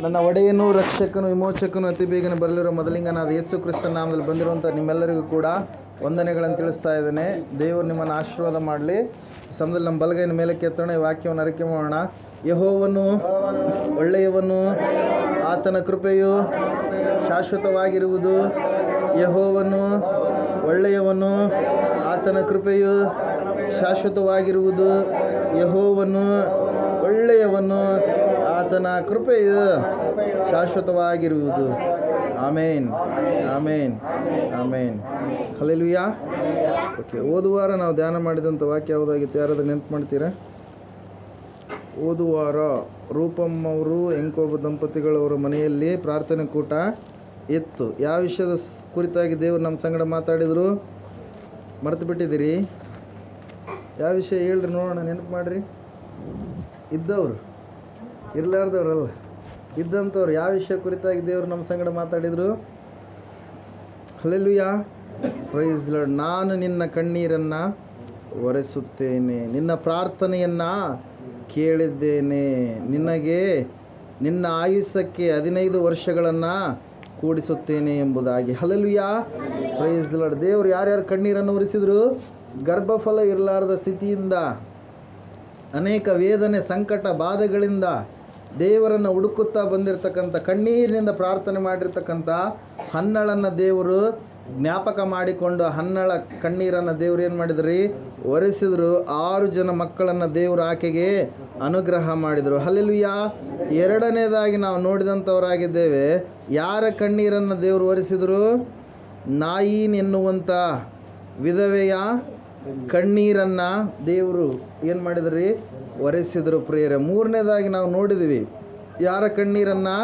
ನನ್ನ ಒಡೆಯನೂ ರಕ್ಷಕನು ವಿಮೋಚಕನು ಅತಿ ಬೇಗನೆ ಬರಲಿರೋ ಮೊದಲಿಂಗನಾದ ಯೇಸು ಕ್ರಿಸ್ತನ ನಾಮದಲ್ಲಿ ಬಂದಿರುವಂಥ ನಿಮ್ಮೆಲ್ಲರಿಗೂ ಕೂಡ ವಂದನೆಗಳನ್ನು ತಿಳಿಸ್ತಾ ಇದ್ದೇನೆ. ದೇವರು ನಿಮ್ಮನ್ನು ಆಶೀರ್ವಾದ ಮಾಡಲಿ. ಸಮಯದಲ್ಲಿ ನಮ್ಮ ಬಲಗೈನ ಮೇಲೆ ಕೆತ್ತೋಣ, ಈ ವಾಕ್ಯವನ್ನು ಅರಿಕೆ ಮಾಡೋಣ. ಯೆಹೋವನು ಒಳ್ಳೆಯವನು, ಆತನ ಕೃಪೆಯು ಶಾಶ್ವತವಾಗಿರುವುದು. ಯೆಹೋವನು ಒಳ್ಳೆಯವನು, ಆತನ ಕೃಪೆಯು ಶಾಶ್ವತವಾಗಿರುವುದು. ಯೆಹೋವನು ಒಳ್ಳೆಯವನು, ಆತನ ಕೃಪೆಯು ಶಾಶ್ವತವಾಗಿರುವುದು. ಆಮೇನ್, ಆಮೇನ್, ಆಮೇನ್. ಹಲ್ಲೆಲೂಯಾ. ಓಕೆ, ಓದುವಾರ ನಾವು ಧ್ಯಾನ ಮಾಡಿದಂಥ ವಾಕ್ಯ ಯಾವುದಾಗಿತ್ತು? ಯಾರಾದರೂ ನೆನಪು ಮಾಡ್ತೀರಾ? ಓದುವಾರ ರೂಪಮ್ಮವರು ಎಂಕೋಬ ದಂಪತಿಗಳವರ ಮನೆಯಲ್ಲಿ ಪ್ರಾರ್ಥನೆ ಕೂಟ ಇತ್ತು. ಯಾವ ವಿಷಯದ ಕುರಿತಾಗಿ ದೇವರು ನಮ್ಮ ಸಂಗಡ ಮಾತಾಡಿದರು? ಮರೆತು ಬಿಟ್ಟಿದ್ದೀರಿ? ಯಾವ ವಿಷಯ ಹೇಳ್ರಿ ನೋಡೋಣ, ನೆನಪು ಮಾಡಿರಿ. ಇದ್ದವರು, ಇರಲಾರ್ದವ್ರಲ್ಲ, ಇದ್ದಂಥವ್ರು. ಯಾವ ವಿಷಯ ಕುರಿತಾಗಿ ದೇವರು ನಮ್ಮ ಸಂಗಡ ಮಾತಾಡಿದರು? Hallelujah, praise Lord. ನಾನು ನಿನ್ನ ಕಣ್ಣೀರನ್ನು ಒರೆಸುತ್ತೇನೆ, ನಿನ್ನ ಪ್ರಾರ್ಥನೆಯನ್ನು ಕೇಳಿದ್ದೇನೆ, ನಿನಗೆ ನಿನ್ನ ಆಯುಷ್ಯಕ್ಕೆ 15 ವರ್ಷಗಳನ್ನು ಕೂಡಿಸುತ್ತೇನೆ ಎಂಬುದಾಗಿ. Hallelujah, praise Lord. ದೇವರು ಯಾರ್ಯಾರು ಕಣ್ಣೀರನ್ನು ಒರೆಸಿದರು? ಗರ್ಭಫಲ ಇರಲಾರದ ಸ್ಥಿತಿಯಿಂದ, ಅನೇಕ ವೇದನೆ, ಸಂಕಟ, ಬಾಧೆಗಳಿಂದ ದೇವರನ್ನು ಹುಡುಕುತ್ತಾ ಬಂದಿರತಕ್ಕಂಥ, ಕಣ್ಣೀರಿನಿಂದ ಪ್ರಾರ್ಥನೆ ಮಾಡಿರ್ತಕ್ಕಂಥ ಹನ್ನಳನ್ನು ದೇವರು ಜ್ಞಾಪಕ ಮಾಡಿಕೊಂಡು ಹನ್ನಳ ಕಣ್ಣೀರನ್ನು ದೇವರು ಏನು ಮಾಡಿದ್ರಿ? ಒರೆಸಿದರು. 6 ಜನ ಮಕ್ಕಳನ್ನು ದೇವರು ಆಕೆಗೆ ಅನುಗ್ರಹ ಮಾಡಿದರು. ಹಲ್ಲೆಲೂಯಾ. ಎರಡನೇದಾಗಿ ನಾವು ನೋಡಿದಂಥವರಾಗಿದ್ದೇವೆ. ಯಾರ ಕಣ್ಣೀರನ್ನು ದೇವರು ಒರೆಸಿದರು? ನಾಯಿನ್ ಎನ್ನುವಂಥ ವಿಧವೆಯ ಕಣ್ಣೀರನ್ನು ದೇವರು ಏನು ಮಾಡಿದ್ರಿ? ಒರೆಸಿದರು ಪ್ರಿಯರೇ. ಮೂರನೇದಾಗಿ ನಾವು ನೋಡಿದ್ವಿ, ಯಾರ ಕಣ್ಣೀರನ್ನು?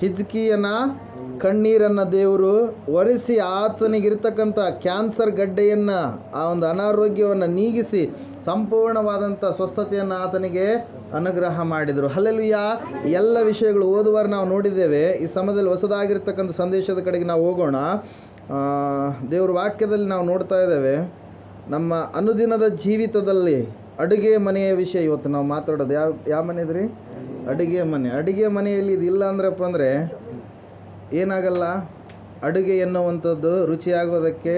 ಹಿಜ್ಕೀಯನ ಕಣ್ಣೀರನ್ನು ದೇವರು ಒರೆಸಿ ಆತನಿಗಿರ್ತಕ್ಕಂಥ ಕ್ಯಾನ್ಸರ್ ಗಡ್ಡೆಯನ್ನು, ಆ ಒಂದು ಅನಾರೋಗ್ಯವನ್ನು ನೀಗಿಸಿ ಸಂಪೂರ್ಣವಾದಂಥ ಸ್ವಸ್ಥತೆಯನ್ನು ಆತನಿಗೆ ಅನುಗ್ರಹ ಮಾಡಿದರು. ಹಲ್ಲೆಲೂಯಾ. ಎಲ್ಲ ವಿಷಯಗಳು ಓದುವಾರ ನಾವು ನೋಡಿದ್ದೇವೆ. ಈ ಸಮಯದಲ್ಲಿ ಹೊಸದಾಗಿರ್ತಕ್ಕಂಥ ಸಂದೇಶದ ಕಡೆಗೆ ನಾವು ಹೋಗೋಣ. ದೇವರ ವಾಕ್ಯದಲ್ಲಿ ನಾವು ನೋಡ್ತಾ ಇದ್ದೇವೆ, ನಮ್ಮ ಅನುದಿನದ ಜೀವಿತದಲ್ಲಿ ಅಡುಗೆ ಮನೆಯ ವಿಷಯ ಇವತ್ತು ನಾವು ಮಾತಾಡೋದು. ಯಾವ ಮನೆ ಇದ್ರಿ? ಅಡುಗೆ ಮನೆ. ಅಡುಗೆ ಮನೆಯಲ್ಲಿ ಇದು ಇಲ್ಲ ಅಂದ್ರಪ್ಪ ಅಂದರೆ ಏನಾಗಲ್ಲ, ಅಡುಗೆ ಎನ್ನುವಂಥದ್ದು ರುಚಿಯಾಗೋದಕ್ಕೆ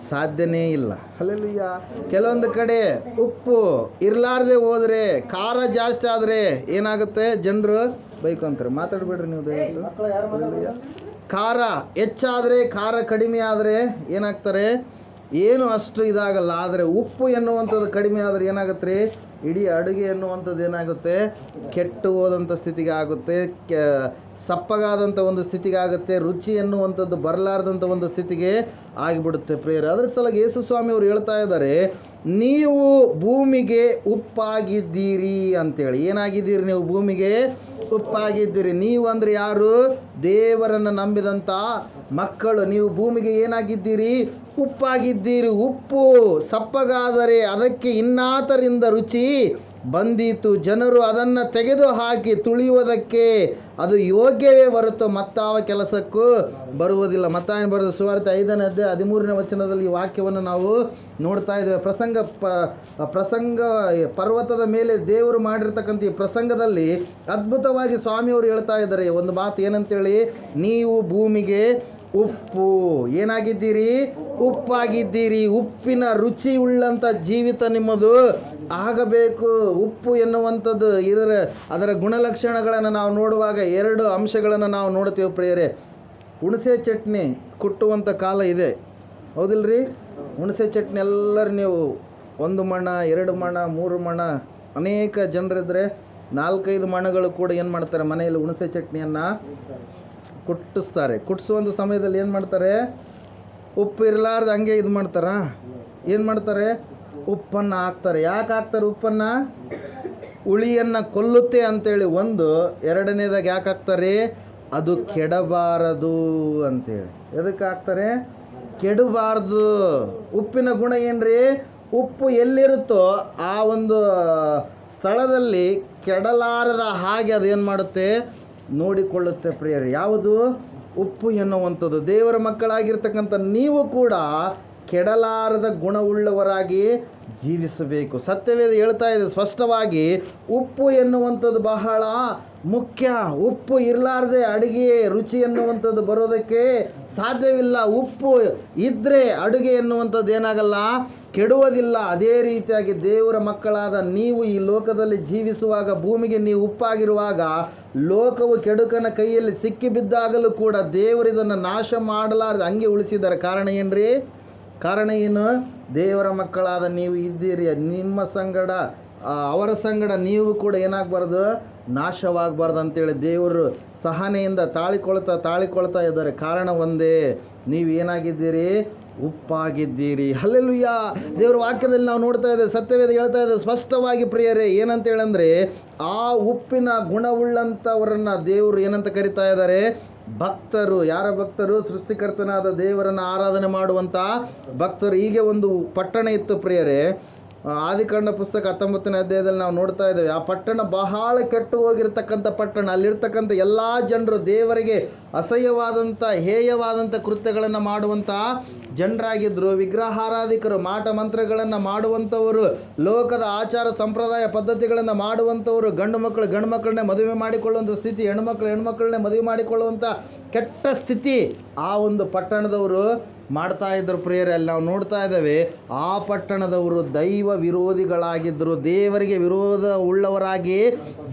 ಸಾಧ್ಯನೇ ಇಲ್ಲ. ಹಲ್ಲೆಲೂಯಾ. ಕೆಲವೊಂದು ಕಡೆ ಉಪ್ಪು ಇರಲಾರ್ದೆ ಹೋದರೆ, ಖಾರ ಜಾಸ್ತಿ ಆದರೆ ಏನಾಗುತ್ತೆ? ಜನರು ಬೈಕೊಂತಾರೆ. ಮಾತಾಡಬೇಡ್ರಿ ನೀವು ದಯವಿಟ್ಟು. ಹಲ್ಲೆಲೂಯಾ. ಖಾರ ಹೆಚ್ಚಾದರೆ, ಖಾರ ಕಡಿಮೆ ಆದರೆ ಏನಾಗ್ತಾರೆ? ಏನು ಅಷ್ಟು ಇದಾಗಲ್ಲ. ಆದರೆ ಉಪ್ಪು ಎನ್ನುವಂಥದ್ದು ಕಡಿಮೆ ಆದರೆ ಏನಾಗುತ್ತೆ ರೀ? ಇಡೀ ಅಡುಗೆ ಎನ್ನುವಂಥದ್ದು ಏನಾಗುತ್ತೆ? ಕೆಟ್ಟು ಹೋದಂಥ ಸ್ಥಿತಿಗೆ ಆಗುತ್ತೆ, ಸಪ್ಪಗಾದಂಥ ಒಂದು ಸ್ಥಿತಿಗೆ ಆಗುತ್ತೆ, ರುಚಿ ಎನ್ನುವಂಥದ್ದು ಬರಲಾರ್ದಂಥ ಒಂದು ಸ್ಥಿತಿಗೆ ಆಗಿಬಿಡುತ್ತೆ ಪ್ರಿಯರೇ. ಅದರ ಸಲುವಾಗಿ ಯೇಸು ಸ್ವಾಮಿ ಅವರು ಹೇಳ್ತಾ ಇದ್ದಾರೆ, ನೀವು ಭೂಮಿಗೆ ಉಪ್ಪಾಗಿದ್ದೀರಿ ಅಂತೇಳಿ. ಏನಾಗಿದ್ದೀರಿ ನೀವು? ಭೂಮಿಗೆ ಉಪ್ಪಾಗಿದ್ದೀರಿ. ನೀವು ಅಂದರೆ ಯಾರು? ದೇವರನ್ನು ನಂಬಿದಂಥ ಮಕ್ಕಳು. ನೀವು ಭೂಮಿಗೆ ಏನಾಗಿದ್ದೀರಿ? ಉಪ್ಪಾಗಿದ್ದೀರಿ. ಉಪ್ಪು ಸಪ್ಪಗಾದರೆ ಅದಕ್ಕೆ ಇನ್ನಾತರಿಂದ ರುಚಿ ಬಂದೀತು. ಜನರು ಅದನ್ನು ತೆಗೆದು ಹಾಕಿ ತುಳಿಯುವುದಕ್ಕೆ ಅದು ಯೋಗ್ಯವೇ ಹೊರತು ಮತ್ತಾವ ಕೆಲಸಕ್ಕೂ ಬರುವುದಿಲ್ಲ. ಮತ್ತಾಯನ ಬರೆದ ಸುವಾರ್ತೆ 5ನೇ ಅಧ್ಯಾಯ 13ನೇ ವಚನದಲ್ಲಿ ಈ ವಾಕ್ಯವನ್ನು ನಾವು ನೋಡ್ತಾ ಇದ್ದೇವೆ. ಪ್ರಸಂಗ ಪರ್ವತದ ಮೇಲೆ ದೇವರು ಮಾಡಿರ್ತಕ್ಕಂಥ ಈ ಪ್ರಸಂಗದಲ್ಲಿ ಅದ್ಭುತವಾಗಿ ಸ್ವಾಮಿಯವರು ಹೇಳ್ತಾ ಇದ್ದಾರೆ ಒಂದು ಮಾತು. ಏನಂತೇಳಿ? ನೀವು ಭೂಮಿಗೆ ಉಪ್ಪು. ಏನಾಗಿದ್ದೀರಿ? ಉಪ್ಪಾಗಿದ್ದೀರಿ. ಉಪ್ಪಿನ ರುಚಿ ಉಳ್ಳಂಥ ಜೀವಿತ ನಿಮ್ಮದು ಆಗಬೇಕು. ಉಪ್ಪು ಎನ್ನುವಂಥದ್ದು ಅದರ ಗುಣಲಕ್ಷಣಗಳನ್ನು ನಾವು ನೋಡುವಾಗ 2 ಅಂಶಗಳನ್ನು ನಾವು ನೋಡ್ತೀವಿ ಪ್ರಿಯರೇ. ಹುಣಸೆ ಚಟ್ನಿ ಕುಟ್ಟುವಂಥ ಕಾಲ ಇದೆ, ಹೌದಿಲ್ರಿ? ಹುಣಸೆ ಚಟ್ನಿ ಎಲ್ಲರೂ ನೀವು 1 ಮಣ, 2 ಮಣ, 3 ಮಣ, ಅನೇಕ ಜನರಿದ್ದರೆ 4-5 ಮಣಗಳು ಕೂಡ ಏನು ಮಾಡ್ತಾರೆ? ಮನೆಯಲ್ಲಿ ಹುಣಸೆ ಚಟ್ನಿಯನ್ನು ಕುಟ್ಟಿಸ್ತಾರೆ. ಕುಟ್ಟಿಸುವಂಥ ಸಮಯದಲ್ಲಿ ಏನು ಮಾಡ್ತಾರೆ? ಉಪ್ಪು ಇರಲಾರ್ದು ಹಂಗೆ ಇದು ಮಾಡ್ತಾರಾ? ಏನು ಮಾಡ್ತಾರೆ? ಉಪ್ಪನ್ನು ಹಾಕ್ತಾರೆ. ಯಾಕೆ ಹಾಕ್ತಾರೆ ಉಪ್ಪನ್ನು? ಹುಳಿಯನ್ನು ಕೊಲ್ಲುತ್ತೆ ಅಂಥೇಳಿ ಒಂದು. ಎರಡನೇದಾಗಿ ಯಾಕೆ ಹಾಕ್ತಾರೆ? ಅದು ಕೆಡಬಾರದು ಅಂಥೇಳಿ. ಎದಕ್ಕೆ ಹಾಕ್ತಾರೆ? ಕೆಡಬಾರ್ದು. ಉಪ್ಪಿನ ಗುಣ ಏನ್ರಿ? ಉಪ್ಪು ಎಲ್ಲಿರುತ್ತೋ ಆ ಒಂದು ಸ್ಥಳದಲ್ಲಿ ಕೆಡಲಾರದ ಹಾಗೆ ಅದು ಏನು ಮಾಡುತ್ತೆ? ನೋಡಿಕೊಳ್ಳುತ್ತೆ ಪ್ರಿಯರೇ. ಯಾವುದು? ಉಪ್ಪು ಎನ್ನುವಂಥದ್ದು. ದೇವರ ಮಕ್ಕಳಾಗಿರ್ತಕ್ಕಂಥ ನೀವು ಕೂಡ ಕೆಡಲಾರದ ಗುಣವುಳ್ಳವರಾಗಿ ಜೀವಿಸಬೇಕು. ಸತ್ಯವೇದ ಹೇಳ್ತಾ ಇದೆ ಸ್ಪಷ್ಟವಾಗಿ, ಉಪ್ಪು ಎನ್ನುವಂಥದ್ದು ಬಹಳ ಮುಖ್ಯ. ಉಪ್ಪು ಇರಲಾರ್ದೆ ಅಡುಗೆ ರುಚಿ ಎನ್ನುವಂಥದ್ದು ಬರೋದಕ್ಕೆ ಸಾಧ್ಯವಿಲ್ಲ. ಉಪ್ಪು ಇದ್ದರೆ ಅಡುಗೆ ಎನ್ನುವಂಥದ್ದು ಏನಾಗಲ್ಲ, ಕೆಡುವುದಿಲ್ಲ. ಅದೇ ರೀತಿಯಾಗಿ ದೇವರ ಮಕ್ಕಳಾದ ನೀವು ಈ ಲೋಕದಲ್ಲಿ ಜೀವಿಸುವಾಗ, ಭೂಮಿಗೆ ನೀವು ಉಪ್ಪಾಗಿರುವಾಗ, ಲೋಕವು ಕೆಡುಕನ ಕೈಯಲ್ಲಿ ಸಿಕ್ಕಿಬಿದ್ದಾಗಲೂ ಕೂಡ ದೇವರು ಇದನ್ನು ನಾಶ ಮಾಡಲಾರದೆ ಹಂಗೆ ಉಳಿಸಿದ್ದಾರೆ. ಕಾರಣ ಏನ್ರಿ? ಕಾರಣ ಏನು? ದೇವರ ಮಕ್ಕಳಾದ ನೀವು ಇದ್ದೀರಿ. ನಿಮ್ಮ ಸಂಗಡ ಅವರ ಸಂಗಡ ನೀವು ಕೂಡ ಏನಾಗಬಾರ್ದು, ನಾಶವಾಗಬಾರ್ದು ಅಂತೇಳಿ ದೇವರು ಸಹನೆಯಿಂದ ತಾಳಿಕೊಳ್ತಾ ಇದ್ದಾರೆ. ಕಾರಣ ಒಂದೇ, ನೀವು ಏನಾಗಿದ್ದೀರಿ? ಉಪ್ಪಾಗಿದ್ದೀರಿ. ಹಲ್ಲೆಲೂಯಾ. ದೇವರ ವಾಕ್ಯದಲ್ಲಿ ನಾವು ನೋಡ್ತಾ ಇದ್ದೇವೆ, ಸತ್ಯವೇದ ಹೇಳ್ತಾ ಇದೆ ಸ್ಪಷ್ಟವಾಗಿ ಪ್ರಿಯರೇ, ಏನಂತ ಹೇಳಂದ್ರೆ, ಆ ಉಪ್ಪಿನ ಗುಣವುಳ್ಳಂಥವರನ್ನು ದೇವರು ಏನಂತ ಕರಿತಾ ಇದ್ದಾರೆ? ಭಕ್ತರು. ಯಾರ ಭಕ್ತರು? ಸೃಷ್ಟಿಕರ್ತನಾದ ದೇವರನ್ನು ಆರಾಧನೆ ಮಾಡುವಂಥ ಭಕ್ತರು. ಹೀಗೆ ಒಂದು ಪಟ್ಟಣ ಇತ್ತು ಪ್ರಿಯರೇ. ಆದಿಕಾಂಡ ಪುಸ್ತಕ 19ನೇ ಅಧ್ಯಾಯದಲ್ಲಿ ನಾವು ನೋಡ್ತಾ ಇದ್ದೇವೆ. ಆ ಪಟ್ಟಣ ಬಹಳ ಕೆಟ್ಟು ಹೋಗಿರ್ತಕ್ಕಂಥ ಪಟ್ಟಣ. ಅಲ್ಲಿರ್ತಕ್ಕಂಥ ಎಲ್ಲ ಜನರು ದೇವರಿಗೆ ಅಸಹ್ಯವಾದಂಥ ಹೇಯವಾದಂಥ ಕೃತ್ಯಗಳನ್ನು ಮಾಡುವಂಥ ಜನರಾಗಿದ್ದರು. ವಿಗ್ರಹಾರಾಧಿಕರು, ಮಾಟ ಮಂತ್ರಗಳನ್ನು ಮಾಡುವಂಥವರು, ಲೋಕದ ಆಚಾರ ಸಂಪ್ರದಾಯ ಪದ್ಧತಿಗಳನ್ನು ಮಾಡುವಂಥವರು, ಗಂಡು ಮಕ್ಕಳನ್ನೇ ಮದುವೆ ಮಾಡಿಕೊಳ್ಳುವಂಥ ಸ್ಥಿತಿ, ಹೆಣ್ಮಕ್ಳನ್ನೇ ಮದುವೆ ಮಾಡಿಕೊಳ್ಳುವಂಥ ಕೆಟ್ಟ ಸ್ಥಿತಿ ಆ ಒಂದು ಪಟ್ಟಣದವರು ಮಾಡ್ತಾ ಇದ್ದರು ಪ್ರಿಯರೇ. ಅಲ್ಲಿ ನಾವು ನೋಡ್ತಾ ಇದ್ದೇವೆ, ಆ ಪಟ್ಟಣದವರು ದೈವ ವಿರೋಧಿಗಳಾಗಿದ್ದರು. ದೇವರಿಗೆ ವಿರೋಧ ಉಳ್ಳವರಾಗಿ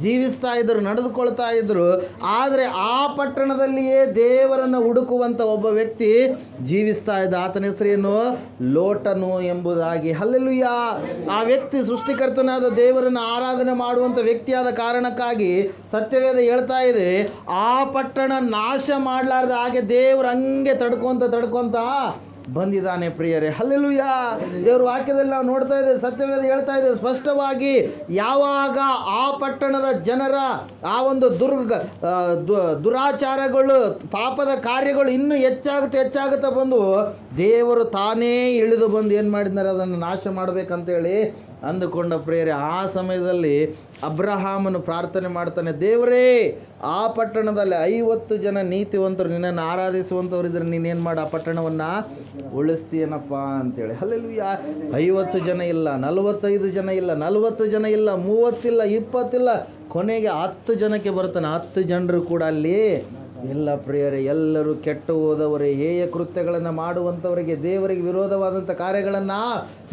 ಜೀವಿಸ್ತಾ ಇದ್ದರು, ನಡೆದುಕೊಳ್ತಾ ಇದ್ದರು. ಆದರೆ ಆ ಪಟ್ಟಣದಲ್ಲಿಯೇ ದೇವರನ್ನು ಹುಡುಕುವಂಥ ಒಬ್ಬ ವ್ಯಕ್ತಿ ಜೀವಿಸ್ತಾ ಇದ್ದ. ಆತನ ಹೆಸರೇನು? ಲೋಟನು ಎಂಬುದಾಗಿ. ಹಲ್ಲೆಲೂಯಾ. ಆ ವ್ಯಕ್ತಿ ಸೃಷ್ಟಿಕರ್ತನಾದ ದೇವರನ್ನು ಆರಾಧನೆ ಮಾಡುವಂಥ ವ್ಯಕ್ತಿಯಾದ ಕಾರಣಕ್ಕಾಗಿ ಸತ್ಯವೇದ ಹೇಳ್ತಾ ಇದೆ, ಆ ಪಟ್ಟಣ ನಾಶ ಮಾಡಲಾರ್ದ ಹಾಗೆ ದೇವರು ಹಂಗೆ ತಡ್ಕೊಂತ ಬಂದಿದ್ದಾನೆ ಪ್ರಿಯರೇ. ಹಲ್ಲೆಲೂಯಾ. ದೇವರ ವಾಕ್ಯದಲ್ಲಿ ನಾವು ನೋಡ್ತಾ ಇದ್ದೇವೆ, ಸತ್ಯವೇದ ಹೇಳ್ತಾ ಇದೆ ಸ್ಪಷ್ಟವಾಗಿ, ಯಾವಾಗ ಆ ಪಟ್ಟಣದ ಜನರ ಆ ಒಂದು ದುರಾಚಾರಗಳು, ಪಾಪದ ಕಾರ್ಯಗಳು ಇನ್ನೂ ಹೆಚ್ಚಾಗುತ್ತಾ ಬಂದು ದೇವರು ತಾನೇ ಇಳಿದು ಬಂದು ಏನು ಮಾಡಿದ್ದಾರೆ? ಅದನ್ನು ನಾಶ ಮಾಡಬೇಕಂತೇಳಿ ಅಂದುಕೊಂಡ ಪ್ರಿಯರೇ. ಆ ಸಮಯದಲ್ಲಿ ಅಬ್ರಹಾಮನು ಪ್ರಾರ್ಥನೆ ಮಾಡ್ತಾನೆ, ದೇವರೇ, ಆ ಪಟ್ಟಣದಲ್ಲಿ 50 ಜನ ನೀತಿವಂತರು ನಿನ್ನನ್ನು ಆರಾಧಿಸುವಂಥವ್ರು ಇದ್ರೆ ನೀನೇನು ಮಾಡಿ ಆ ಪಟ್ಟಣವನ್ನು ಉಳಿಸ್ತೀಯನಪ್ಪ ಅಂತೇಳಿ. ಹಲ್ಲೆಲೂಯಾ. 50 ಜನ ಇಲ್ಲ, 45 ಜನ ಇಲ್ಲ, 40 ಜನ ಇಲ್ಲ, 30 ಇಲ್ಲ, 20 ಇಲ್ಲ, ಕೊನೆಗೆ 10 ಜನಕ್ಕೆ ಬರ್ತಾನೆ. 10 ಜನರು ಕೂಡ ಅಲ್ಲಿ ಇಲ್ಲ ಪ್ರಿಯರೇ. ಎಲ್ಲರೂ ಕೆಟ್ಟು ಹೋದವರೇ, ಹೇಯ ಕೃತ್ಯಗಳನ್ನು ಮಾಡುವಂಥವರಿಗೆ, ದೇವರಿಗೆ ವಿರೋಧವಾದಂಥ ಕಾರ್ಯಗಳನ್ನು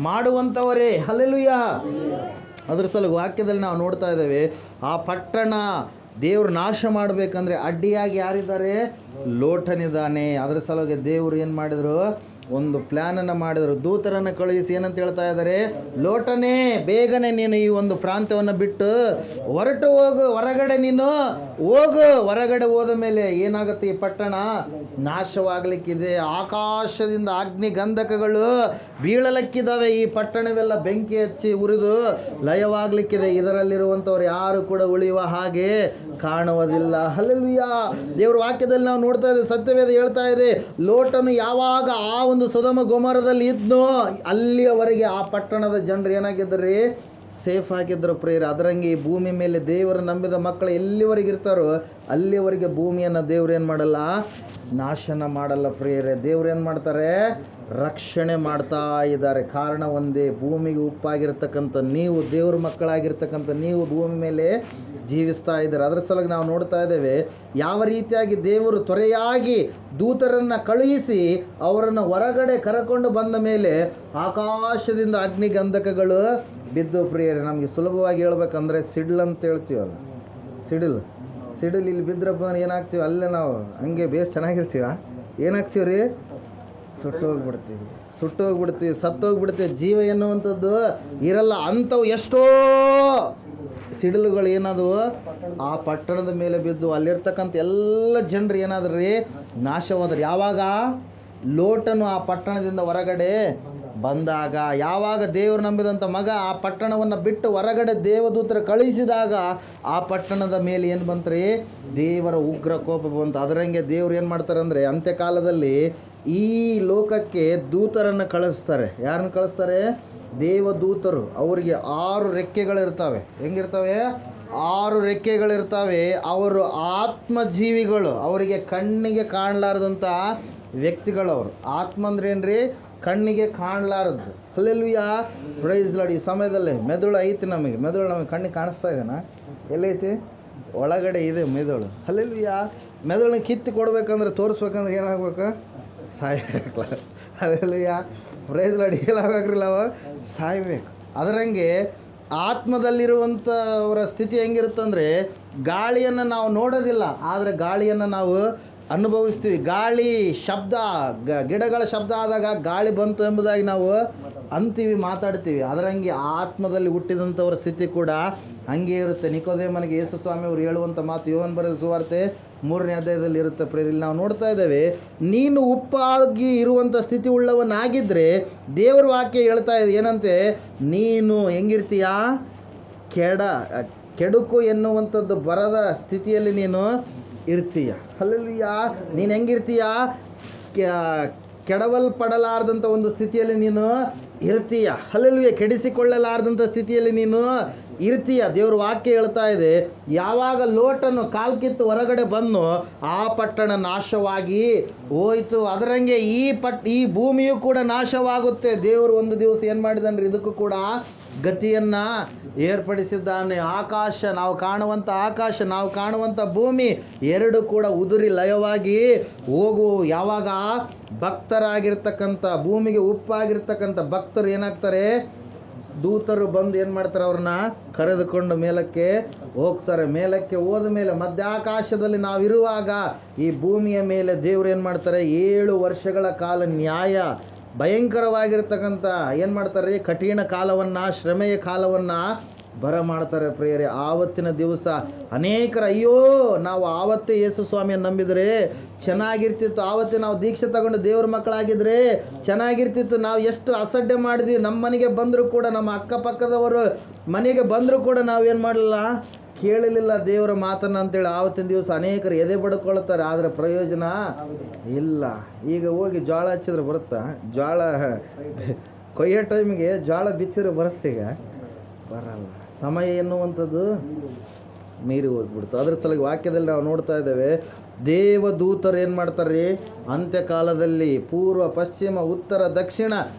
ಮಾಡುವಂಥವರೇ. ಹಲ್ಲೆಲೂಯಾ. ಅದ್ರ ಸಲುವಾಗಿ ವಾಕ್ಯದಲ್ಲಿ ನಾವು ನೋಡ್ತಾ ಇದ್ದೇವೆ, ಆ ಪಟ್ಟಣ ದೇವರು ನಾಶ ಮಾಡಬೇಕಂದ್ರೆ ಅಡ್ಡಿಯಾಗಿ ಯಾರಿದ್ದಾರೆ? ಲೋಟನಿದ್ದಾನೆ. ಅದರ ಸಲುವಾಗಿ ದೇವರು ಏನು ಮಾಡಿದರು? ಒಂದು ಪ್ಲ್ಯಾನನ್ನು ಮಾಡಿದರು. ದೂತರನ್ನು ಕಳುಹಿಸಿ ಏನಂತ ಹೇಳ್ತಾ ಇದ್ದಾರೆ? ಲೋಟನೇ, ಬೇಗನೆ ನೀನು ಈ ಒಂದು ಪ್ರಾಂತ್ಯವನ್ನು ಬಿಟ್ಟು ಹೊರಟು ಹೋಗು, ಹೊರಗಡೆ ನೀನು ಹೋಗು. ಹೊರಗಡೆ ಹೋದ ಮೇಲೆ ಏನಾಗುತ್ತೆ? ಈ ಪಟ್ಟಣ ನಾಶವಾಗಲಿಕ್ಕಿದೆ. ಆಕಾಶದಿಂದ ಅಗ್ನಿ ಗಂಧಕಗಳು ಬೀಳಲಿಕ್ಕಿದ್ದಾವೆ. ಈ ಪಟ್ಟಣವೆಲ್ಲ ಬೆಂಕಿ ಹಚ್ಚಿ ಉರಿದು ಲಯವಾಗಲಿಕ್ಕಿದೆ. ಇದರಲ್ಲಿರುವಂಥವ್ರು ಯಾರು ಕೂಡ ಉಳಿಯುವ ಹಾಗೆ ಕಾಣುವುದಿಲ್ಲ. ಹಲ್ಲೆಲೂಯಾ. ದೇವರ ವಾಕ್ಯದಲ್ಲಿ ನಾವು ನೋಡ್ತಾ ಇದ್ದೇವೆ, ಸತ್ಯವೇದ ಹೇಳ್ತಾ ಇದೆ, ಲೋಟನು ಯಾವಾಗ ಆ ಒಂದು ಸೊದೋಮ ಗೊಮೋರದಲ್ಲಿ ಇದ್ನೋ ಅಲ್ಲಿಯವರೆಗೆ ಆ ಪಟ್ಟಣದ ಜನರು ಏನಾಗಿದ್ದರು? ಸೇಫ್ ಆಗಿದ್ದರು ಪ್ರಿಯರೇ. ಅದರಂಗೆ ಈ ಭೂಮಿ ಮೇಲೆ ದೇವರು ನಂಬಿದ ಮಕ್ಕಳು ಎಲ್ಲಿವರೆಗೆ ಇರ್ತಾರೋ ಅಲ್ಲಿವರೆಗೆ ಭೂಮಿಯನ್ನು ದೇವ್ರು ಏನು ಮಾಡಲ್ಲ? ನಾಶನ ಮಾಡಲ್ಲ ಪ್ರಿಯರೇ. ದೇವ್ರು ಏನು ಮಾಡ್ತಾರೆ? ರಕ್ಷಣೆ ಮಾಡ್ತಾ ಇದ್ದಾರೆ. ಕಾರಣ ಒಂದೇ, ಭೂಮಿಗೆ ಉಪ್ಪಾಗಿರ್ತಕ್ಕಂಥ ನೀವು, ದೇವ್ರ ಮಕ್ಕಳಾಗಿರ್ತಕ್ಕಂಥ ನೀವು ಭೂಮಿ ಮೇಲೆ ಜೀವಿಸ್ತಾ ಇದ್ದಾರೆ. ಅದರ ಸಲುವಾಗಿ ನಾವು ನೋಡ್ತಾ ಇದ್ದೇವೆ ಯಾವ ರೀತಿಯಾಗಿ ದೇವರು ತ್ವರೆಯಾಗಿ ದೂತರನ್ನು ಕಳುಹಿಸಿ ಅವರನ್ನು ಹೊರಗಡೆ ಕರಕೊಂಡು ಬಂದ ಮೇಲೆ ಆಕಾಶದಿಂದ ಅಗ್ನಿ ಗಂಧಕಗಳು ಬಿದ್ದು ಪ್ರಿಯರೇ. ನಮಗೆ ಸುಲಭವಾಗಿ ಹೇಳ್ಬೇಕಂದ್ರೆ ಸಿಡಿಲ್ ಅಂತ ಹೇಳ್ತೀವಲ್ಲ, ಸಿಡಿಲ್ ಇಲ್ಲಿ ಬಿದ್ರಪ್ಪ ಅಂದ್ರೆ ಏನಾಗ್ತೀವಿ? ಅಲ್ಲೇ ನಾವು ಹಂಗೆ ಬೇಸ್ ಚೆನ್ನಾಗಿರ್ತೀವ, ಏನಾಗ್ತೀವಿ ರೀ? ಸುಟ್ಟೋಗ್ಬಿಡ್ತೀವಿ, ಸತ್ತೋಗ್ಬಿಡ್ತೀವಿ. ಜೀವ ಎನ್ನುವಂಥದ್ದು ಇರಲ್ಲ. ಅಂಥವು ಎಷ್ಟೋ ಸಿಡಿಲುಗಳು ಏನದು ಆ ಪಟ್ಟಣದ ಮೇಲೆ ಬಿದ್ದು ಅಲ್ಲಿರ್ತಕ್ಕಂಥ ಎಲ್ಲ ಜನರು ಏನಾದ್ರು ರೀ ನಾಶವಾದ್ರು. ಯಾವಾಗ? ಲೋಟನು ಆ ಪಟ್ಟಣದಿಂದ ಹೊರಗಡೆ ಬಂದಾಗ, ಯಾವಾಗ ದೇವರು ನಂಬಿದಂಥ ಮಗ ಆ ಪಟ್ಟಣವನ್ನು ಬಿಟ್ಟು ಹೊರಗಡೆ ದೇವದೂತರ ಕಳುಹಿಸಿದಾಗ ಆ ಪಟ್ಟಣದ ಮೇಲೆ ಏನು ಬಂತ್ರಿ? ದೇವರ ಉಗ್ರ ಕೋಪ ಬಂತು. ಅದರಂಗೆ ದೇವ್ರು ಏನು ಮಾಡ್ತಾರೆ ಅಂದರೆ ಅಂತ್ಯಕಾಲದಲ್ಲಿ ಈ ಲೋಕಕ್ಕೆ ದೂತರನ್ನು ಕಳಿಸ್ತಾರೆ. ಯಾರನ್ನು ಕಳಿಸ್ತಾರೆ? ದೇವದೂತರು. ಅವರಿಗೆ 6 ರೆಕ್ಕೆಗಳಿರ್ತವೆ. ಹೆಂಗಿರ್ತವೆ? 6 ರೆಕ್ಕೆಗಳಿರ್ತವೆ. ಅವರು ಆತ್ಮಜೀವಿಗಳು. ಅವರಿಗೆ ಕಣ್ಣಿಗೆ ಕಾಣಲಾರ್ದಂಥ ವ್ಯಕ್ತಿಗಳವರು. ಆತ್ಮ ಅಂದ್ರೆ ಏನು ರೀ? ಕಣ್ಣಿಗೆ ಕಾಣಲಾರದ್ದು. Hallelujah, praise lord. ಈ ಸಮಯದಲ್ಲಿ ಮೆದುಳು ಐತಿ, ಮೆದುಳು ನಮಗೆ ಕಣ್ಣಿಗೆ ಕಾಣಿಸ್ತಾ ಇದೆನಾ? ಎಲ್ಲೈತಿ? ಒಳಗಡೆ ಇದೆ ಮೆದುಳು. ಹಲ್ಲೆಲೂಯಾ. ಮೆದುಳನ್ನ ಕಿತ್ತು ಕೊಡ್ಬೇಕಂದ್ರೆ, ತೋರಿಸ್ಬೇಕಂದ್ರೆ ಏನಾಗಬೇಕು? ಸಾಯ್ಬೇಕಲ್ಲ. Hallelujah, praise Lord. ಏನಾಗಬೇಕ್ರಿ? ನಾವು ಸಾಯ್ಬೇಕು. ಅದರಂಗೆ ಆತ್ಮದಲ್ಲಿರುವಂಥವರ ಸ್ಥಿತಿ ಹೆಂಗಿರುತ್ತಂದರೆ, ಗಾಳಿಯನ್ನು ನಾವು ನೋಡೋದಿಲ್ಲ, ಆದರೆ ಗಾಳಿಯನ್ನು ನಾವು ಅನುಭವಿಸ್ತೀವಿ. ಗಾಳಿ ಶಬ್ದ, ಗಿಡಗಳ ಶಬ್ದ ಆದಾಗ ಗಾಳಿ ಬಂತು ಎಂಬುದಾಗಿ ನಾವು ಅಂತೀವಿ, ಮಾತಾಡ್ತೀವಿ. ಅದರಂಗೆ ಆತ್ಮದಲ್ಲಿ ಹುಟ್ಟಿದಂಥವ್ರ ಸ್ಥಿತಿ ಕೂಡ ಹಂಗೆ ಇರುತ್ತೆ. ನಿಕೋದೇಮನಿಗೆ ಯೇಸು ಸ್ವಾಮಿಯವರು ಹೇಳುವಂಥ ಮಾತು ಯೋಹನ ಬರೆದ ಸುವಾರ್ತೆ 3ನೇ ಅಧ್ಯಾಯದಲ್ಲಿ ಇರುತ್ತೆ. ಇಲ್ಲಿ ನಾವು ನೋಡ್ತಾ ಇದ್ದೇವೆ, ನೀನು ಉಪ್ಪಾಗಿ ಇರುವಂಥ ಸ್ಥಿತಿ ಉಳ್ಳವನಾಗಿದ್ದರೆ, ದೇವರ ವಾಕ್ಯ ಹೇಳ್ತಾ ಇದೆ ಏನಂತೆ, ನೀನು ಹೆಂಗಿರ್ತೀಯಾ? ಕೆಡುಕು ಎನ್ನುವಂಥದ್ದು ಬರದ ಸ್ಥಿತಿಯಲ್ಲಿ ನೀನು ಇರ್ತೀಯ. ಹಲ್ಲೆಲೂಯಾ. ನೀನು ಹೆಂಗಿರ್ತೀಯ? ಕೆಡವಲ್ಪಡಲಾರ್ದಂಥ ಒಂದು ಸ್ಥಿತಿಯಲ್ಲಿ ನೀನು ಇರ್ತೀಯ. ಹಲ್ಲೆಲೂಯಾ. ಕೆಡಿಸಿಕೊಳ್ಳಲಾರ್ದಂಥ ಸ್ಥಿತಿಯಲ್ಲಿ ನೀನು ಇರ್ತೀಯ. ದೇವ್ರ ವಾಕ್ಯ ಹೇಳ್ತಾ ಇದೆ, ಯಾವಾಗ ಲೋಟನ್ನು ಕಾಲ್ಕಿತ್ತು ಹೊರಗಡೆ ಬಂದು ಆ ಪಟ್ಟಣ ನಾಶವಾಗಿ ಹೋಯಿತು, ಅದರಂಗೆ ಈ ಭೂಮಿಯು ಕೂಡ ನಾಶವಾಗುತ್ತೆ. ದೇವರು ಒಂದು ದಿವಸ ಏನು ಮಾಡಿದನ್ರಿ, ಇದಕ್ಕೂ ಕೂಡ ಗತಿಯನ್ನು ಏರ್ಪಡಿಸಿದ್ದಾನೆ. ಆಕಾಶ, ನಾವು ಕಾಣುವಂಥ ಆಕಾಶ, ನಾವು ಕಾಣುವಂಥ ಭೂಮಿ ಎರಡು ಕೂಡ ಉದುರಿ ಲಯವಾಗಿ ಹೋಗುವು. ಯಾವಾಗ ಭಕ್ತರಾಗಿರ್ತಕ್ಕಂಥ, ಭೂಮಿಗೆ ಉಪ್ಪಾಗಿರ್ತಕ್ಕಂಥ ಭಕ್ತರು ಏನಾಗ್ತಾರೆ? ದೂತರು ಬಂದು ಏನು ಮಾಡ್ತಾರೆ? ಅವ್ರನ್ನ ಕರೆದುಕೊಂಡು ಮೇಲಕ್ಕೆ ಹೋಗ್ತಾರೆ. ಮೇಲಕ್ಕೆ ಹೋದ ಮೇಲೆ ಮಧ್ಯಾಕಾಶದಲ್ಲಿ ನಾವಿರುವಾಗ ಈ ಭೂಮಿಯ ಮೇಲೆ ದೇವರು ಏನು ಮಾಡ್ತಾರೆ? 7 ವರ್ಷಗಳ ಕಾಲ ನ್ಯಾಯ, ಭಯಂಕರವಾಗಿರ್ತಕ್ಕಂಥ ಏನು ಮಾಡ್ತಾರೆ? ಕಠಿಣ ಕಾಲವನ್ನು, ಶ್ರಮೆಯ ಕಾಲವನ್ನು ಬರಮಾಡ್ತಾರೆ ಪ್ರಿಯರೇ. ಆವತ್ತಿನ ದಿವಸ ಅನೇಕರು, ಅಯ್ಯೋ ನಾವು ಆವತ್ತೇ ಯೇಸು ಸ್ವಾಮಿಯನ್ನು ನಂಬಿದರೆ ಚೆನ್ನಾಗಿರ್ತಿತ್ತು, ಆವತ್ತೇ ನಾವು ದೀಕ್ಷೆ ತಗೊಂಡು ದೇವ್ರ ಮಕ್ಕಳಾಗಿದ್ದರೆ ಚೆನ್ನಾಗಿರ್ತಿತ್ತು, ನಾವು ಎಷ್ಟು ಅಸಡ್ಡೆ ಮಾಡಿದ್ವಿ, ನಮ್ಮ ಮನೆಗೆ ಬಂದರೂ ಕೂಡ, ನಮ್ಮ ಅಕ್ಕಪಕ್ಕದವರು ಮನೆಗೆ ಬಂದರೂ ಕೂಡ ನಾವೇನು ಮಾಡಲಿಲ್ಲ, ಕೇಳಲಿಲ್ಲ ದೇವರ ಮಾತನ್ನು ಅಂತೇಳಿ ಆವತ್ತಿನ ದಿವಸ ಅನೇಕರು ಎದೆ ಬಡ್ಕೊಳ್ತಾರೆ. ಆದರೆ ಪ್ರಯೋಜನ ಇಲ್ಲ. ಈಗ ಹೋಗಿ ಜೋಳ ಹಚ್ಚಿದ್ರೆ ಬರುತ್ತಾ? ಜೋಳ ಕೊಯ್ಯೋ ಟೈಮಿಗೆ ಜೋಳ ಬಿತ್ತಿದ್ರೆ ಬರುತ್ತೀಗ? ಬರಲ್ಲ. ಸಮಯ ಎನ್ನುವಂಥದ್ದು ಮೀರಿ ಹೋಗ್ಬಿಡ್ತು. ಅದ್ರ ಸಲುವಾಗಿ ವಾಕ್ಯದಲ್ಲಿ ನಾವು ನೋಡ್ತಾ ಇದ್ದೇವೆ, ದೇವದೂತರು ಏನು ಮಾಡ್ತಾರೆ? ಅಂತ್ಯಕಾಲದಲ್ಲಿ ಪೂರ್ವ, ಪಶ್ಚಿಮ, ಉತ್ತರ, ದಕ್ಷಿಣ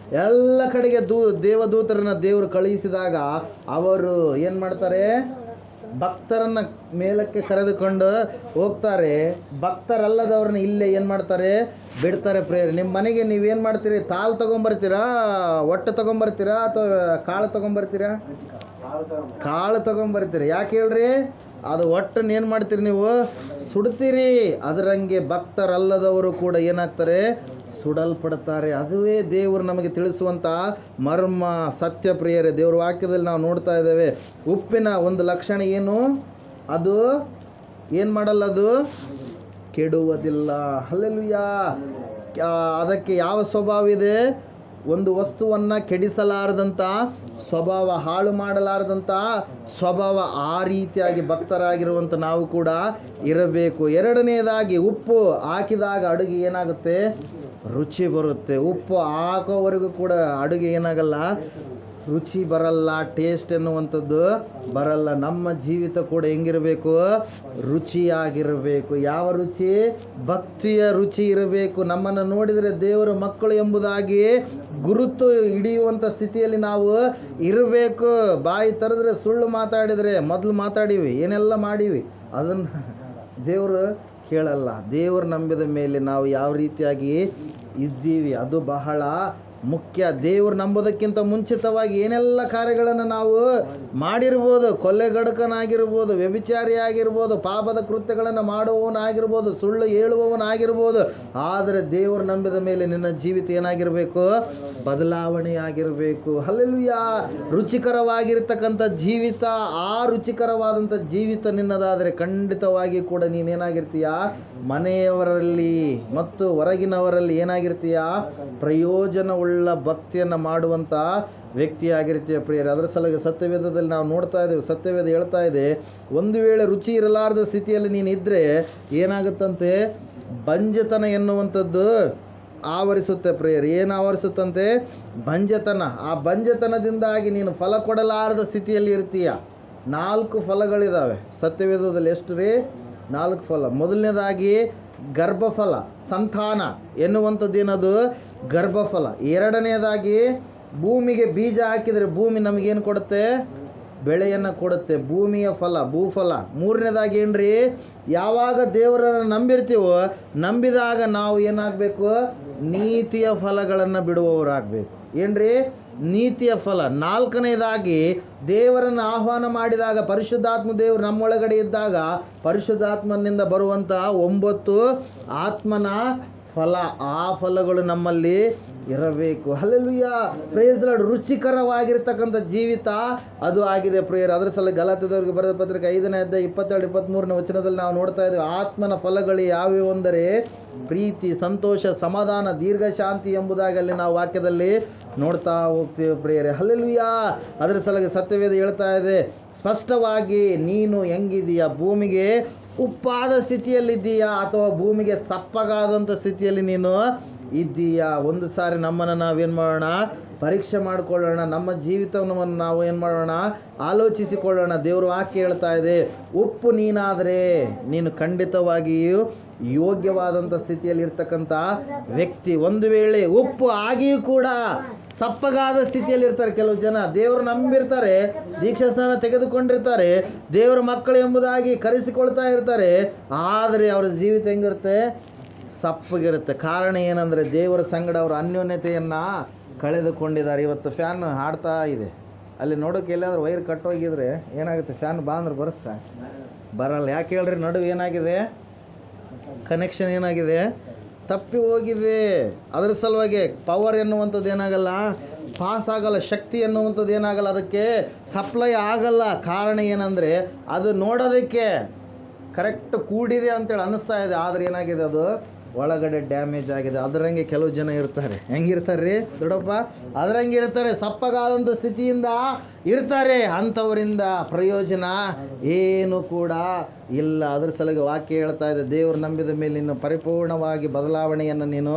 ಎಲ್ಲ ಕಡೆಗೆ ದೇವದೂತರನ್ನು ದೇವರು ಕಳುಹಿಸಿದಾಗ ಅವರು ಏನು ಮಾಡ್ತಾರೆ? ಭಕ್ತರನ್ನು ಮೇಲಕ್ಕೆ ಕರೆದುಕೊಂಡು ಹೋಗ್ತಾರೆ. ಭಕ್ತರಲ್ಲದವ್ರನ್ನ ಇಲ್ಲೇ ಏನು ಮಾಡ್ತಾರೆ? ಬಿಡ್ತಾರೆ. ಪ್ರೇಯರ್, ನಿಮ್ಮ ಮನೆಗೆ ನೀವೇನು ಮಾಡ್ತೀರಿ? ತಾಲ್ ತೊಗೊಂಬರ್ತೀರಾ, ಒಟ್ಟು ತೊಗೊಂಬರ್ತೀರಾ, ಅಥವಾ ಕಾಳು ತೊಗೊಂಬರ್ತೀರಾ? ಕಾಳು ತೊಗೊಂಬರ್ತೀರಿ. ಯಾಕೆ ಹೇಳ್ರಿ? ಅದು ಒಟ್ಟನ್ನು ಏನು ಮಾಡ್ತೀರಿ ನೀವು? ಸುಡ್ತೀರಿ. ಅದರಂಗೆ ಭಕ್ತರಲ್ಲದವರು ಕೂಡ ಏನಾಗ್ತಾರೆ? ಸುಡಲ್ಪಡ್ತಾರೆ. ಅದುವೇ ದೇವರು ನಮಗೆ ತಿಳಿಸುವಂಥ ಮರ್ಮ, ಸತ್ಯ ಪ್ರಿಯರೇ. ದೇವ್ರ ವಾಕ್ಯದಲ್ಲಿ ನಾವು ನೋಡ್ತಾ ಇದ್ದೇವೆ, ಉಪ್ಪಿನ ಒಂದು ಲಕ್ಷಣ ಏನು? ಅದು ಏನು ಮಾಡಲ್ಲ? ಅದು ಕೆಡುವುದಿಲ್ಲ. ಹಲ್ಲೆಲೂಯಾ. ಅದಕ್ಕೆ ಯಾವ ಸ್ವಭಾವ ಇದೆ? ಒಂದು ವಸ್ತುವನ್ನು ಕೆಡಿಸಲಾರದಂಥ ಸ್ವಭಾವ, ಹಾಳು ಮಾಡಲಾರದಂಥ ಸ್ವಭಾವ. ಆ ರೀತಿಯಾಗಿ ಭಕ್ತರಾಗಿರುವಂಥ ನಾವು ಕೂಡ ಇರಬೇಕು. ಎರಡನೇದಾಗಿ, ಉಪ್ಪು ಹಾಕಿದಾಗ ಅಡುಗೆ ಏನಾಗುತ್ತೆ? ರುಚಿ ಬರುತ್ತೆ. ಉಪ್ಪು ಹಾಕೋವರೆಗೂ ಕೂಡ ಅಡುಗೆ ಏನಾಗಲ್ಲ? ರುಚಿ ಬರಲ್ಲ, ಟೇಸ್ಟ್ ಎನ್ನುವಂಥದ್ದು ಬರಲ್ಲ. ನಮ್ಮ ಜೀವಿತ ಕೂಡ ಹೆಂಗಿರಬೇಕು? ರುಚಿಯಾಗಿರಬೇಕು. ಯಾವ ರುಚಿ? ಭಕ್ತಿಯ ರುಚಿ ಇರಬೇಕು. ನಮ್ಮನ್ನು ನೋಡಿದರೆ ದೇವರ ಮಕ್ಕಳು ಎಂಬುದಾಗಿ ಗುರುತು ಹಿಡಿಯುವಂಥ ಸ್ಥಿತಿಯಲ್ಲಿ ನಾವು ಇರಬೇಕು. ಬಾಯಿ ತೆರೆದ್ರೆ ಸುಳ್ಳು ಮಾತಾಡಿದರೆ, ಮೊದಲು ಮಾತಾಡೀವಿ, ಏನೆಲ್ಲ ಮಾಡೀವಿ, ಅದನ್ನು ದೇವರು ಕೇಳಲ್ಲ. ದೇವರು ನಂಬಿದ ಮೇಲೆ ನಾವು ಯಾವ ರೀತಿಯಾಗಿ ಇದ್ದೀವಿ ಅದು ಬಹಳ ಮುಖ್ಯ. ದೇವರು ನಂಬೋದಕ್ಕಿಂತ ಮುಂಚಿತವಾಗಿ ಏನೆಲ್ಲ ಕಾರ್ಯಗಳನ್ನು ನಾವು ಮಾಡಿರ್ಬೋದು, ಕೊಲೆಗಡಕನಾಗಿರ್ಬೋದು, ವ್ಯಭಿಚಾರಿಯಾಗಿರ್ಬೋದು, ಪಾಪದ ಕೃತ್ಯಗಳನ್ನು ಮಾಡುವವನಾಗಿರ್ಬೋದು, ಸುಳ್ಳು ಹೇಳುವವನಾಗಿರ್ಬೋದು. ಆದರೆ ದೇವರು ನಂಬಿದ ಮೇಲೆ ನಿನ್ನ ಜೀವಿತ ಏನಾಗಿರಬೇಕು? ಬದಲಾವಣೆಯಾಗಿರಬೇಕು. ಹಲ್ಲೆಲೂಯಾ. ರುಚಿಕರವಾಗಿರ್ತಕ್ಕಂಥ ಜೀವಿತ, ಆ ರುಚಿಕರವಾದಂಥ ಜೀವಿತ ನಿನ್ನದಾದರೆ ಖಂಡಿತವಾಗಿ ಕೂಡ ನೀನೇನಾಗಿರ್ತೀಯ? ಮನೆಯವರಲ್ಲಿ ಮತ್ತು ಹೊರಗಿನವರಲ್ಲಿ ಏನಾಗಿರ್ತೀಯ? ಪ್ರಯೋಜನವುಳ್ಳ ಭಕ್ತಿಯನ್ನು ಮಾಡುವಂಥ ವ್ಯಕ್ತಿಯಾಗಿರ್ತೀಯ ಪ್ರಿಯರೇ. ಅದರ ಸಲುವಾಗಿ ಸತ್ಯವೇದದಲ್ಲಿ ನಾವು ನೋಡ್ತಾ ಇದ್ದೇವೆ, ಸತ್ಯವೇದ ಹೇಳ್ತಾ ಇದೆ, ಒಂದು ವೇಳೆ ರುಚಿ ಇರಲಾರದ ಸ್ಥಿತಿಯಲ್ಲಿ ನೀನು ಇದ್ದರೆ ಏನಾಗುತ್ತಂತೆ? ಬಂಜತನ ಎನ್ನುವಂಥದ್ದು ಆವರಿಸುತ್ತೆ ಪ್ರಿಯರೇ. ಏನು ಆವರಿಸುತ್ತಂತೆ? ಬಂಜತನ. ಆ ಬಂಜತನದಿಂದಾಗಿ ನೀನು ಫಲ ಕೊಡಲಾರದ ಸ್ಥಿತಿಯಲ್ಲಿ ಇರ್ತೀಯ. 4 ಫಲಗಳಿದ್ದಾವೆ ಸತ್ಯವೇದದಲ್ಲಿ. ಎಷ್ಟು ರೀ? 4 ಫಲ. ಮೊದಲನೇದಾಗಿ ಗರ್ಭಫಲ, ಸಂತಾನ ಎನ್ನುವಂಥದ್ದೇನದು ಗರ್ಭಫಲ. ಎರಡನೆಯದಾಗಿ ಭೂಮಿಗೆ ಬೀಜ ಹಾಕಿದರೆ ಭೂಮಿ ನಮಗೇನು ಕೊಡುತ್ತೆ? ಬೆಳೆಯನ್ನು ಕೊಡುತ್ತೆ, ಭೂಮಿಯ ಫಲ, ಭೂಫಲ. ಮೂರನೇದಾಗಿ ಏನ್ರಿ, ಯಾವಾಗ ದೇವರನ್ನು ನಂಬಿರ್ತೀವೋ ನಂಬಿದಾಗ ನಾವು ಏನಾಗಬೇಕು? ನೀತಿಯ ಫಲಗಳನ್ನು ಬಿಡುವವರಾಗಬೇಕು. ಏನ್ರಿ? ನೀತಿಯ ಫಲ. ನಾಲ್ಕನೇದಾಗಿ ದೇವರನ್ನು ಆಹ್ವಾನ ಮಾಡಿದಾಗ, ಪರಿಶುದ್ಧಾತ್ಮ ದೇವರು ನಮ್ಮೊಳಗಡೆ ಇದ್ದಾಗ ಪರಿಶುದ್ಧಾತ್ಮನಿಂದ ಬರುವಂಥ 9 ಆತ್ಮನ ಫಲ, ಆ ಫಲಗಳು ನಮ್ಮಲ್ಲಿ ಇರಬೇಕು. Hallelujah, praise lord. ರುಚಿಕರವಾಗಿರ್ತಕ್ಕಂಥ ಜೀವಿತ ಅದು ಆಗಿದೆ ಪ್ರಿಯರೇ. ಅದರ ಸಲ ಗಲಾತ್ಯದವರಿಗೆ ಬರೆದ ಪತ್ರಿಕೆ 5ನೇ ಅಧ್ಯಾಯ 22-23ನೇ ವಚನದಲ್ಲಿ ನಾವು ನೋಡ್ತಾ ಇದ್ದೇವೆ. ಆತ್ಮನ ಫಲಗಳು ಯಾವ್ಯಾವು ಅಂದರೆ ಪ್ರೀತಿ, ಸಂತೋಷ, ಸಮಾಧಾನ, ದೀರ್ಘಶಾಂತಿ ಎಂಬುದಾಗಿ ಅಲ್ಲಿ ನಾವು ವಾಕ್ಯದಲ್ಲಿ ನೋಡ್ತಾ ಹೋಗ್ತೀವಿ ಪ್ರಿಯರೇ. ಹಲ್ಲೆಲೂಯಾ. ಅದರ ಸಲಗೆ ಸತ್ಯವೇದ ಹೇಳ್ತಾ ಇದೆ ಸ್ಪಷ್ಟವಾಗಿ, ನೀನು ಹೆಂಗಿದೀಯಾ? ಭೂಮಿಗೆ ಉಪ್ಪಾದ ಸ್ಥಿತಿಯಲ್ಲಿದ್ದೀಯಾ ಅಥವಾ ಭೂಮಿಗೆ ಸಪ್ಪಗಾದಂಥ ಸ್ಥಿತಿಯಲ್ಲಿ ನೀನು ಇದ್ದೀಯಾ? ಒಂದು ಸಾರಿ ನಮ್ಮನ್ನು ನಾವೇನು ಮಾಡೋಣ? ಪರೀಕ್ಷೆ ಮಾಡಿಕೊಳ್ಳೋಣ. ನಮ್ಮ ಜೀವಿತವನ್ನು ನಾವು ಏನು ಮಾಡೋಣ? ಆಲೋಚಿಸಿಕೊಳ್ಳೋಣ. ದೇವರು ವಾಕ್ಯ ಹೇಳ್ತಾ ಇದೆ, ಉಪ್ಪು ನೀನಾದರೆ ನೀನು ಖಂಡಿತವಾಗಿಯೂ ಯೋಗ್ಯವಾದಂಥ ಸ್ಥಿತಿಯಲ್ಲಿ ಇರ್ತಕ್ಕಂಥ ವ್ಯಕ್ತಿ. ಒಂದು ವೇಳೆ ಉಪ್ಪು ಆಗಿಯೂ ಕೂಡ ಸಪ್ಪಗಾದ ಸ್ಥಿತಿಯಲ್ಲಿ ಇರ್ತಾರೆ ಕೆಲವು ಜನ. ದೇವರು ನಂಬಿರ್ತಾರೆ, ದೀಕ್ಷಾ ಸ್ನಾನ ತೆಗೆದುಕೊಂಡಿರ್ತಾರೆ, ದೇವರ ಮಕ್ಕಳು ಎಂಬುದಾಗಿ ಕರೆಸಿಕೊಳ್ತಾ ಇರ್ತಾರೆ, ಆದರೆ ಅವರ ಜೀವಿತ ಹೆಂಗಿರುತ್ತೆ? ಸಪ್ಪಗಿರುತ್ತೆ. ಕಾರಣ ಏನಂದರೆ ದೇವರ ಸಂಗಡ ಅವರ ಅನ್ಯೋನ್ಯತೆಯನ್ನು ಕಳೆದುಕೊಂಡಿದ್ದಾರೆ. ಇವತ್ತು ಫ್ಯಾನ್ ಹಾಡ್ತಾ ಇದೆ, ಅಲ್ಲಿ ನೋಡೋಕೆ ಎಲ್ಲಾದರೂ ವೈರ್ ಕಟ್ಟೋಗಿದ್ರೆ ಏನಾಗುತ್ತೆ? ಫ್ಯಾನ್ ಬಾ ಅಂದ್ರೆ ಬರುತ್ತಾ? ಬರಲ್ಲ. ಯಾಕೆ ಹೇಳ್ರಿ? ನಡುವೆ ಏನಾಗಿದೆ? ಕನೆಕ್ಷನ್ ಏನಾಗಿದೆ? ತಪ್ಪಿ ಹೋಗಿದೆ. ಅದರ ಸಲುವಾಗಿ ಪವರ್ ಎನ್ನುವಂಥದ್ದು ಏನಾಗಲ್ಲ, ಪಾಸ್ ಆಗಲ್ಲ. ಶಕ್ತಿ ಎನ್ನುವಂಥದ್ದು ಏನಾಗಲ್ಲ, ಅದಕ್ಕೆ ಸಪ್ಲೈ ಆಗಲ್ಲ. ಕಾರಣ ಏನಂದರೆ ಅದು ನೋಡೋದಕ್ಕೆ ಕರೆಕ್ಟ್ ಕೂಡಿದೆ ಅಂತೇಳಿ ಅನ್ನಿಸ್ತಾ ಇದೆ, ಆದರೆ ಏನಾಗಿದೆ? ಅದು ಒಳಗಡೆ ಡ್ಯಾಮೇಜ್ ಆಗಿದೆ. ಅದರಂಗೆ ಕೆಲವು ಜನ ಇರ್ತಾರೆ. ಹೆಂಗಿರ್ತಾರೆ ರೀ ದೊಡ್ಡಪ್ಪ? ಅದರಂಗೆ ಇರ್ತಾರೆ, ಸಪ್ಪಗಾದಂಥ ಸ್ಥಿತಿಯಿಂದ ಇರ್ತಾರೆ. ಅಂಥವರಿಂದ ಪ್ರಯೋಜನ ಏನು ಕೂಡ ಇಲ್ಲ. ಅದರ ಸಲುವಾಗಿ ವಾಕ್ಯ ಹೇಳ್ತಾ ಇದೆ, ದೇವರು ನಂಬಿದ ಮೇಲೆ ನೀನು ಪರಿಪೂರ್ಣವಾಗಿ ಬದಲಾವಣೆಯನ್ನು ನೀನು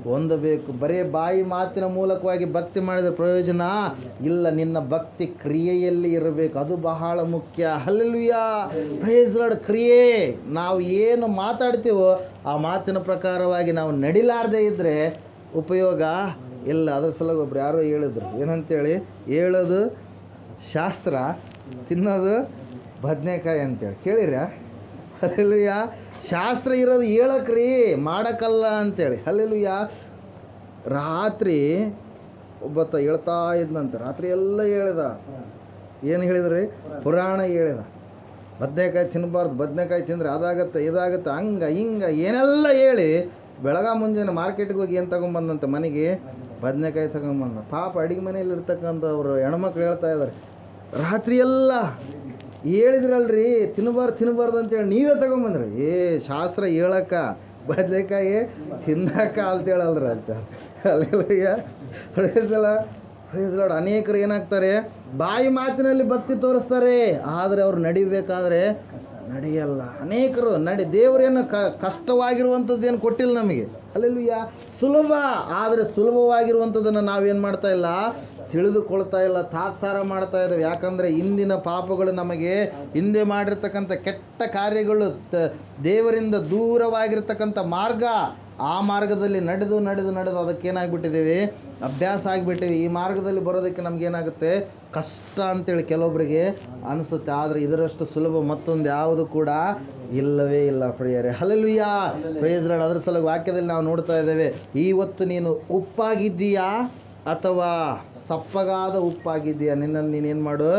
ಹೊಂದಬೇಕು. ಬರೀ ಬಾಯಿ ಮಾತಿನ ಮೂಲಕವಾಗಿ ಭಕ್ತಿ ಮಾಡಿದ ಪ್ರಯೋಜನ ಇಲ್ಲ. ನಿನ್ನ ಭಕ್ತಿ ಕ್ರಿಯೆಯಲ್ಲಿ ಇರಬೇಕು, ಅದು ಬಹಳ ಮುಖ್ಯ. Hallelujah, praise Lord. ಕ್ರಿಯೆ, ನಾವು ಏನು ಮಾತಾಡ್ತೀವೋ ಆ ಮಾತಿನ ಪ್ರಕಾರವಾಗಿ ನಾವು ನಡಿಲಾರದೇ ಇದ್ದರೆ ಉಪಯೋಗ ಇಲ್ಲ. ಅದ್ರ ಸಲುವಾಗಿ ಒಬ್ರು ಯಾರೋ ಹೇಳಿದ್ರು, ಏನಂತೇಳಿ? ಹೇಳೋದು ಶಾಸ್ತ್ರ, ತಿನ್ನೋದು ಬದನೆಕಾಯಿ ಅಂತೇಳಿ. ಕೇಳಿರ? ಹಲ್ಲೆಲೂಯಾ. ಶಾಸ್ತ್ರ ಇರೋದು ಹೇಳಕ್ರಿ, ಮಾಡೋಕ್ಕಲ್ಲ ಅಂತೇಳಿ. ಹಲ್ಲೆಲೂಯಾ. ರಾತ್ರಿ ಒಬ್ಬತ್ತ ಹೇಳ್ತಾ ಇದ್ನಂತೆ, ರಾತ್ರಿ ಎಲ್ಲ ಹೇಳಿದ. ಏನು ಹೇಳಿದ್ರಿ? ಪುರಾಣ ಹೇಳಿದ. ಬದನೆಕಾಯಿ ತಿನ್ನಬಾರ್ದು, ಬದನೆಕಾಯಿ ತಿಂದರೆ ಅದಾಗತ್ತೆ, ಇದಾಗತ್ತೆ, ಹಂಗೆ ಹಿಂಗೆ ಏನೆಲ್ಲ ಹೇಳಿ ಬೆಳಗ್ಗೆ ಮುಂಜಾನೆ ಮಾರ್ಕೆಟ್ಗೆ ಹೋಗಿ ಏನು ತೊಗೊಂಬಂದಂತೆ ಮನೆಗೆ? ಬದನೆಕಾಯಿ ತಗೊಂಬಂದ. ಪಾಪ ಅಡುಗೆ ಮನೆಯಲ್ಲಿ ಇರ್ತಕ್ಕಂಥವ್ರು ಹೆಣ್ಮಕ್ಳು ಹೇಳ್ತಾ ಇದ್ದಾರೆ, ರಾತ್ರಿ ಎಲ್ಲ ಹೇಳಿದ್ರಲ್ರಿ ತಿನ್ನಬಾರ್ದು ಅಂತೇಳಿ ನೀವೇ ತಗೊಂಬಂದ್ರಿ. ಶಾಸ್ತ್ರ ಹೇಳಕ್ಕ ಬದನೆಕಾಯಿ ತಿನ್ನಕ್ಕ ಅಂತೇಳಲ್ರ ಅಂತ. ಅಲ್ಲೆಲ್ಲ ಪ್ರೈಸ್ ಲಾರ್ಡ್. ಅನೇಕರು ಏನಾಗ್ತಾರೆ? ಬಾಯಿ ಮಾತಿನಲ್ಲಿ ಭಕ್ತಿ ತೋರಿಸ್ತಾರೆ, ಆದರೆ ಅವ್ರು ನಡಿಬೇಕಾದ್ರೆ ನಡೆಯಲ್ಲ. ಅನೇಕರು ದೇವರೇನು ಕಷ್ಟವಾಗಿರುವಂಥದ್ದೇನು ಕೊಟ್ಟಿಲ್ಲ ನಮಗೆ. ಹಲ್ಲೆಲೂಯಾ. ಸುಲಭ, ಆದರೆ ಸುಲಭವಾಗಿರುವಂಥದ್ದನ್ನು ನಾವೇನು ಮಾಡ್ತಾ ಇಲ್ಲ? ತಿಳಿದುಕೊಳ್ತಾ ಇಲ್ಲ, ತಾತ್ಸಾರ ಮಾಡ್ತಾ ಇದ್ದೇವೆ. ಯಾಕಂದರೆ ಇಂದಿನ ಪಾಪಗಳು ನಮಗೆ ಹಿಂದೆ ಮಾಡಿರ್ತಕ್ಕಂಥ ಕೆಟ್ಟ ಕಾರ್ಯಗಳು, ದೇವರಿಂದ ದೂರವಾಗಿರ್ತಕ್ಕಂಥ ಮಾರ್ಗ, ಆ ಮಾರ್ಗದಲ್ಲಿ ನಡೆದು ಅದಕ್ಕೇನಾಗ್ಬಿಟ್ಟಿದ್ದೀವಿ? ಅಭ್ಯಾಸ ಆಗಿಬಿಟ್ಟಿವಿ. ಈ ಮಾರ್ಗದಲ್ಲಿ ಬರೋದಕ್ಕೆ ನಮಗೇನಾಗುತ್ತೆ? ಕಷ್ಟ ಅಂತೇಳಿ ಕೆಲವೊಬ್ಬರಿಗೆ ಅನಿಸುತ್ತೆ. ಆದರೆ ಇದರಷ್ಟು ಸುಲಭ ಮತ್ತೊಂದು ಯಾವುದು ಕೂಡ ಇಲ್ಲವೇ ಇಲ್ಲ ಪ್ರಿಯರೇ. Hallelujah, praise Lord. ಅದರ ಸಲುವಾಗಿ ವಾಕ್ಯದಲ್ಲಿ ನಾವು ನೋಡ್ತಾ ಇದ್ದೇವೆ, ಇವತ್ತು ನೀನು ಉಪ್ಪಾಗಿದ್ದೀಯಾ ಅಥವಾ ಸಪ್ಪಗಾದ ಉಪ್ಪಾಗಿದ್ದೀಯಾ? ನಿನ್ನನ್ನು ನೀನೇನು ಮಾಡು?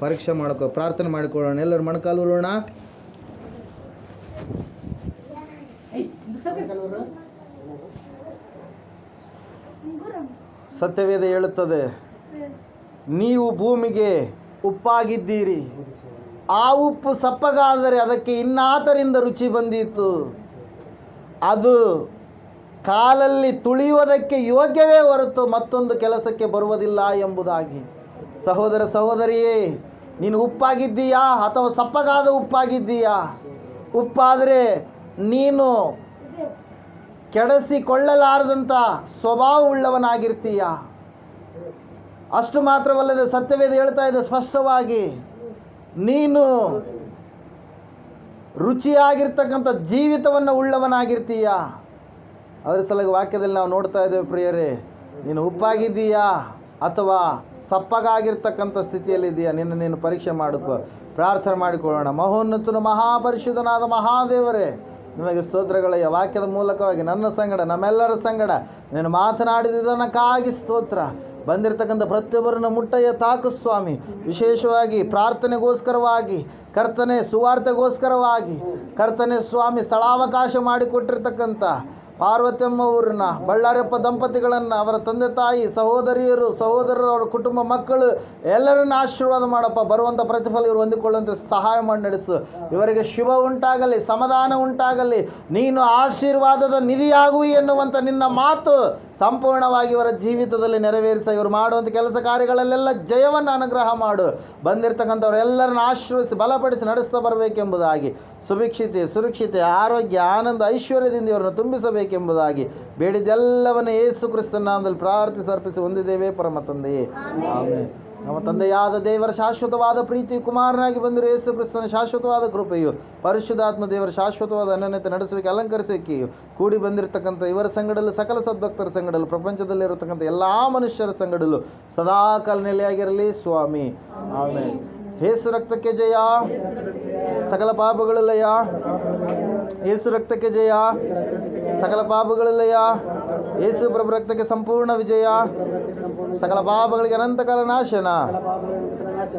ಪರೀಕ್ಷೆ ಮಾಡ್ಕೋ. ಪ್ರಾರ್ಥನೆ ಮಾಡಿಕೊಳ್ಳೋಣ. ಎಲ್ಲರೂ ಮೊಣಕಾಲೂರೋಣ. ಸತ್ಯವೇದ ಹೇಳುತ್ತದೆ, ನೀವು ಭೂಮಿಗೆ ಉಪ್ಪಾಗಿದ್ದೀರಿ. ಆ ಉಪ್ಪು ಸಪ್ಪಗಾದರೆ ಅದಕ್ಕೆ ಇನ್ನಾತರಿಂದ ರುಚಿ ಬಂದಿತ್ತು, ಅದು ಕಾಲಲ್ಲಿ ತುಳಿಯುವುದಕ್ಕೆ ಯೋಗ್ಯವೇ ಹೊರತು ಮತ್ತೊಂದು ಕೆಲಸಕ್ಕೆ ಬರುವುದಿಲ್ಲ ಎಂಬುದಾಗಿ. ಸಹೋದರ ಸಹೋದರಿಯೇ, ನೀನು ಉಪ್ಪಾಗಿದ್ದೀಯಾ ಅಥವಾ ಸಪ್ಪಗಾದ ಉಪ್ಪಾಗಿದ್ದೀಯಾ? ಉಪ್ಪಾದರೆ ನೀನು ಕೆಡಿಸಿಕೊಳ್ಳಲಾರದಂಥ ಸ್ವಭಾವವುಳ್ಳವನಾಗಿರ್ತೀಯ. ಅಷ್ಟು ಮಾತ್ರವಲ್ಲದೆ ಸತ್ಯವೇದ ಹೇಳ್ತಾ ಇದೆ ಸ್ಪಷ್ಟವಾಗಿ, ನೀನು ರುಚಿಯಾಗಿರ್ತಕ್ಕಂಥ ಜೀವಿತವನ್ನು ಉಳ್ಳವನಾಗಿರ್ತೀಯ. ಅದರ ಸಲುವಾಗಿ ವಾಕ್ಯದಲ್ಲಿ ನಾವು ನೋಡ್ತಾ ಇದ್ದೇವೆ ಪ್ರಿಯರೇ, ನೀನು ಉಪ್ಪಾಗಿದ್ದೀಯಾ ಅಥವಾ ಸಪ್ಪಗಾಗಿರ್ತಕ್ಕಂಥ ಸ್ಥಿತಿಯಲ್ಲಿದ್ದೀಯಾ? ನೀನು ಪರೀಕ್ಷೆ ಮಾಡಿಕೊ. ಪ್ರಾರ್ಥನೆ ಮಾಡಿಕೊಳ್ಳೋಣ. ಮಹೋನ್ನತನು ಮಹಾಪರಿಶುದ್ಧನಾದ ಮಹಾದೇವರೇ, ನಿಮಗೆ ಸ್ತೋತ್ರಗಳಯ್ಯ. ವಾಕ್ಯದ ಮೂಲಕವಾಗಿ ನನ್ನ ಸಂಗಡ, ನಮ್ಮೆಲ್ಲರ ಸಂಗಡ ನೀನು ಮಾತನಾಡಿದ್ದಕ್ಕಾಗಿ ಸ್ತೋತ್ರ. ಬಂದಿರತಕ್ಕಂಥ ಪ್ರತಿಯೊಬ್ಬರನ್ನು ಮುಟ್ಟಯ್ಯ, ತಾಕು ಸ್ವಾಮಿ. ವಿಶೇಷವಾಗಿ ಪ್ರಾರ್ಥನೆಗೋಸ್ಕರವಾಗಿ ಕರ್ತನೆ, ಸುವಾರ್ತೆಗೋಸ್ಕರವಾಗಿ ಕರ್ತನೆ ಸ್ವಾಮಿ ಸ್ಥಳಾವಕಾಶ ಮಾಡಿಕೊಟ್ಟಿರ್ತಕ್ಕಂಥ ಪಾರ್ವತಮ್ಮ ಊರಿನ ಬಳ್ಳಾರಪ್ಪ ದಂಪತಿಗಳನ್ನು, ಅವರ ತಂದೆ ತಾಯಿ, ಸಹೋದರಿಯರು, ಸಹೋದರರು, ಅವರ ಕುಟುಂಬ, ಮಕ್ಕಳು ಎಲ್ಲರನ್ನ ಆಶೀರ್ವಾದ ಮಾಡಪ್ಪ. ಬರುವಂಥ ಪ್ರತಿಫಲ ಇವರು ಹೊಂದಿಕೊಳ್ಳುವಂತೆ ಸಹಾಯ ಮಾಡಿ ನಡೆಸು. ಇವರಿಗೆ ಶುಭ ಉಂಟಾಗಲಿ, ಸಮಾಧಾನ ಉಂಟಾಗಲಿ. ನೀನು ಆಶೀರ್ವಾದದ ನಿಧಿಯಾಗುವಿ ಎನ್ನುವಂಥ ನಿನ್ನ ಮಾತು ಸಂಪೂರ್ಣವಾಗಿ ಇವರ ಜೀವಿತದಲ್ಲಿ ನೆರವೇರಿಸ. ಇವರು ಮಾಡುವಂಥ ಕೆಲಸ ಕಾರ್ಯಗಳಲ್ಲೆಲ್ಲ ಜಯವನ್ನು ಅನುಗ್ರಹ ಮಾಡು. ಬಂದಿರತಕ್ಕಂಥವರೆಲ್ಲರನ್ನ ಆಶೀರ್ವದಿಸಿ ಬಲಪಡಿಸಿ ನಡೆಸ್ತಾ ಬರಬೇಕೆಂಬುದಾಗಿ, ಸುಭಿಕ್ಷಿತೆ, ಸುರಕ್ಷಿತೆ, ಆರೋಗ್ಯ, ಆನಂದ, ಐಶ್ವರ್ಯದಿಂದ ಇವರನ್ನು ತುಂಬಿಸಬೇಕೆಂಬುದಾಗಿ ಬೇಡಿದೆಲ್ಲವನ್ನು ಯೇಸು ಕ್ರಿಸ್ತನ ನಾಮದಲ್ಲಿ ಪ್ರಾರ್ಥಿಸಿ ಅರ್ಪಿಸಿ ಹೊಂದಿದ್ದೇವೆ ಪರಮ ತಂದೆಯೇ, ಆಮೆನ್. ನಮ್ಮ ತಂದೆಯಾದ ದೇವರ ಶಾಶ್ವತವಾದ ಪ್ರೀತಿ, ಕುಮಾರನಾಗಿ ಬಂದಿರುವ ಯೇಸು ಕ್ರಿಸ್ತನ ಶಾಶ್ವತವಾದ ಕೃಪೆಯು, ಪರಿಶುದ್ಧಾತ್ಮ ದೇವರ ಶಾಶ್ವತವಾದ ಅನ್ಯೋನ್ಯತೆ ನಡೆಸುವಿಕೆ, ಅಲಂಕರಿಸುವಿಕೆಯು ಕೂಡಿ ಬಂದಿರತಕ್ಕಂಥ ಇವರ ಸಂಗಡಲು, ಸಕಲ ಸದ್ಭಕ್ತರ ಸಂಗಡಲು, ಪ್ರಪಂಚದಲ್ಲಿರತಕ್ಕಂಥ ಎಲ್ಲ ಮನುಷ್ಯರ ಸಂಗಡಲು ಸದಾಕಾಲ ನೆಲೆಯಾಗಿರಲಿ ಸ್ವಾಮಿ, ಆಮೆನ್. ಯೇಸು ರಕ್ತಕ್ಕೆ ಜಯ, ಸಕಲ ಪಾಪಗಳಲ್ಲಯ್ಯ. ಯೇಸು ರಕ್ತಕ್ಕೆ ಜಯ, ಸಕಲ ಪಾಪಗಳಲ್ಲಯ್ಯ. ಯೇಸು ಪ್ರಭು ರಕ್ತಕ್ಕೆ ಸಂಪೂರ್ಣ ವಿಜಯ, ಸಕಲ ಪಾಪಗಳಿಗೆ ಅನಂತಕಾಲ ನಾಶನ.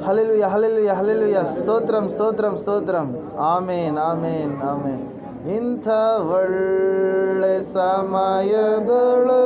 Hallelujah, hallelujah, hallelujah. ಸ್ತೋತ್ರಂ, ಸ್ತೋತ್ರಂ, ಸ್ತೋತ್ರಂ. Amen, amen, amen. ಇಂಥ ಒಳ್ಳೆ ಸಮಯದಳು